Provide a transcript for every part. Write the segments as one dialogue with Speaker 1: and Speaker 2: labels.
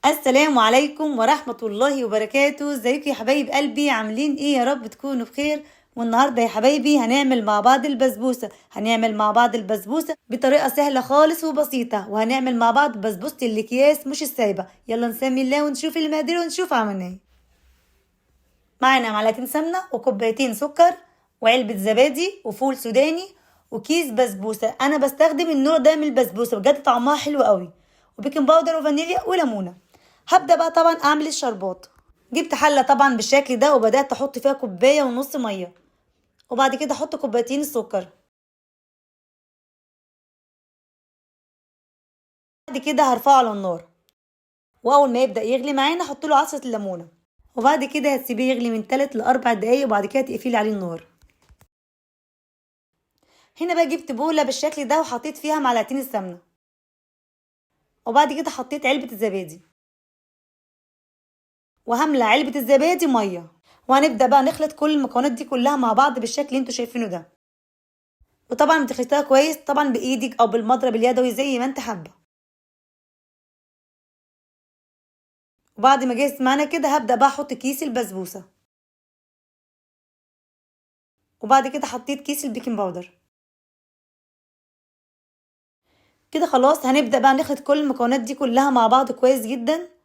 Speaker 1: السلام عليكم ورحمة الله وبركاته. ازيكم يا حبايب قلبي؟ عاملين ايه؟ يا رب تكونوا بخير. والنهاردة يا حبايبي هنعمل مع بعض البسبوسة بطريقة سهلة خالص وبسيطة، وهنعمل مع بعض بسبوسة الاكياس مش السايبة. يلا نسمي الله ونشوف المقادير ونشوف عملنا ايه. معانا معلقتين سمنة وكوبايتين سكر وعلبة زبادي وفول سوداني وكيس بسبوسة. انا بستخدم النوع ده من البسبوسة، بجد طعمها حلو قوي، وبيكنج باودر وفانيليا وليمونة. هبدأ بقى طبعا اعمل الشربات. جبت حلة طبعا بالشكل ده وبدأت احط فيها كوباية ونص مية، وبعد كده احط كوبايتين السكر. بعد كده هرفعه على النار، واول ما يبدأ يغلي معانا احط له عصرة الليمونة، وبعد كده هتسيبيه يغلي من 3 ل 4 دقايق، وبعد كده تقفلي عليه النار. هنا بقى جبت بولة بالشكل ده وحطيت فيها معلقتين السمنة، وبعد كده حطيت علبة الزبادي، وهملى علبة الزبادي مية، وهنبدأ بقى نخلط كل المكونات دي كلها مع بعض بالشكل اللي انتوا شايفينه ده. وطبعا بتخلطيها كويس طبعا بايدك او بالمضرب اليدوي زي ما انت حابه. وبعد ما جهزت معانا كده هبدأ بقى احط كيس البسبوسة، وبعد كده حطيت كيس البيكنج باودر. كده خلاص هنبدأ بقى نخلط كل المكونات دي كلها مع بعض كويس جدا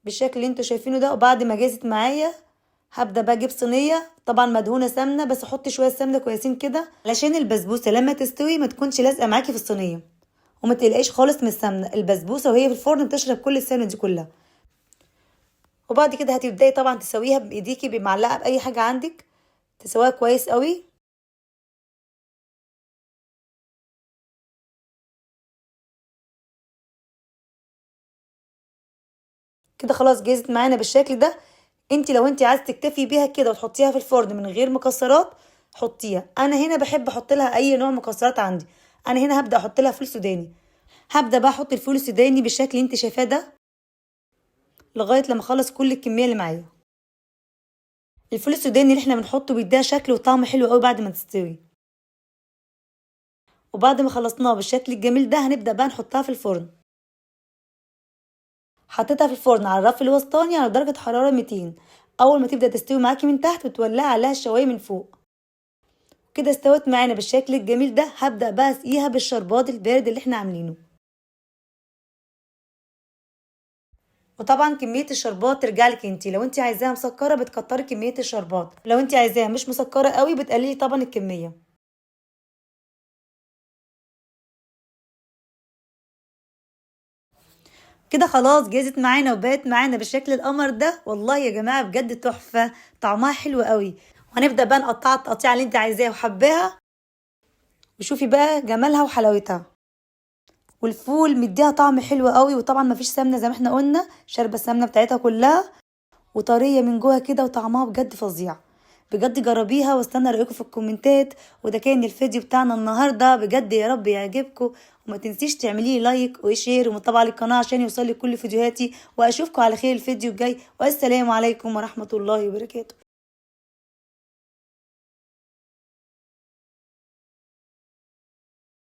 Speaker 1: بالشكل اللي انتوا شايفينه ده. وبعد ما جهزت معايا هبدأ بقى اجيب صينية طبعا مدهونة سمنة، بس احط شوية سمنة كويسين كده علشان البسبوسة لما تستوي ما تكونش لازقة معاكي في الصينية، وما تقلقيش خالص من السمنة. البسبوسة وهي في الفرن بتشرب كل السمنة دي كلها. وبعد كده هتبدأي طبعا تسويها بايديكي بمعلقة بأي حاجة عندك، تسويها كويس قوي. كده خلاص جهزت معانا بالشكل ده. انت لو انت عايزه تكتفي بيها كده وتحطيها في الفرن من غير مكسرات حطيها. انا هنا بحب احط لها اي نوع مكسرات عندي. انا هنا هبدا احط لها فول سوداني. هبدا بقى احط الفول السوداني بالشكل اللي انت شايفاه ده لغايه لما اخلص كل الكميه اللي معايا. الفول السوداني اللي احنا بنحطه بيديها شكل وطعم حلو قوي بعد ما تستوي. وبعد ما خلصناها بالشكل الجميل ده هنبدا بقى نحطها في الفرن. حطيتها في الفرن على الرف الوسطاني على درجه حراره 200. اول ما تبدا تستوي معاكي من تحت بتولعي عليها الشوايه من فوق. كده استوت معانا بالشكل الجميل ده. هبدأ بقى اسقيها بالشربات البارد اللي احنا عاملينه. وطبعا كمية الشربات ترجع لك انتي، لو انتي عايزاها مسكرة بتكتري كمية الشربات، لو انتي عايزاها مش مسكرة قوي بتقللي طبعا الكمية. كده خلاص جهزت معانا وبقت معانا بالشكل القمر ده. والله يا جماعة بجد تحفة، طعمها حلو قوي. وهنبدأ بقى نقطعها التقطيعة اللي انت عايزاها وحباها، وشوفي بقى جمالها وحلاوتها. والفول مديها طعم حلو قوي، وطبعا مفيش سمنة زي ما احنا قلنا، شاربة السمنة بتاعتها كلها، وطريه من جوه كده وطعمها بجد فظيع. بجد جربيها واستنى رايكم في الكومنتات. وده كان الفيديو بتاعنا النهارده، بجد يا رب يعجبكم، وما تنسيش تعملي لايك وشير ومتابعه للقناه عشان يوصلك كل فيديوهاتي. واشوفكم على خير الفيديو الجاي، والسلام عليكم ورحمه الله وبركاته.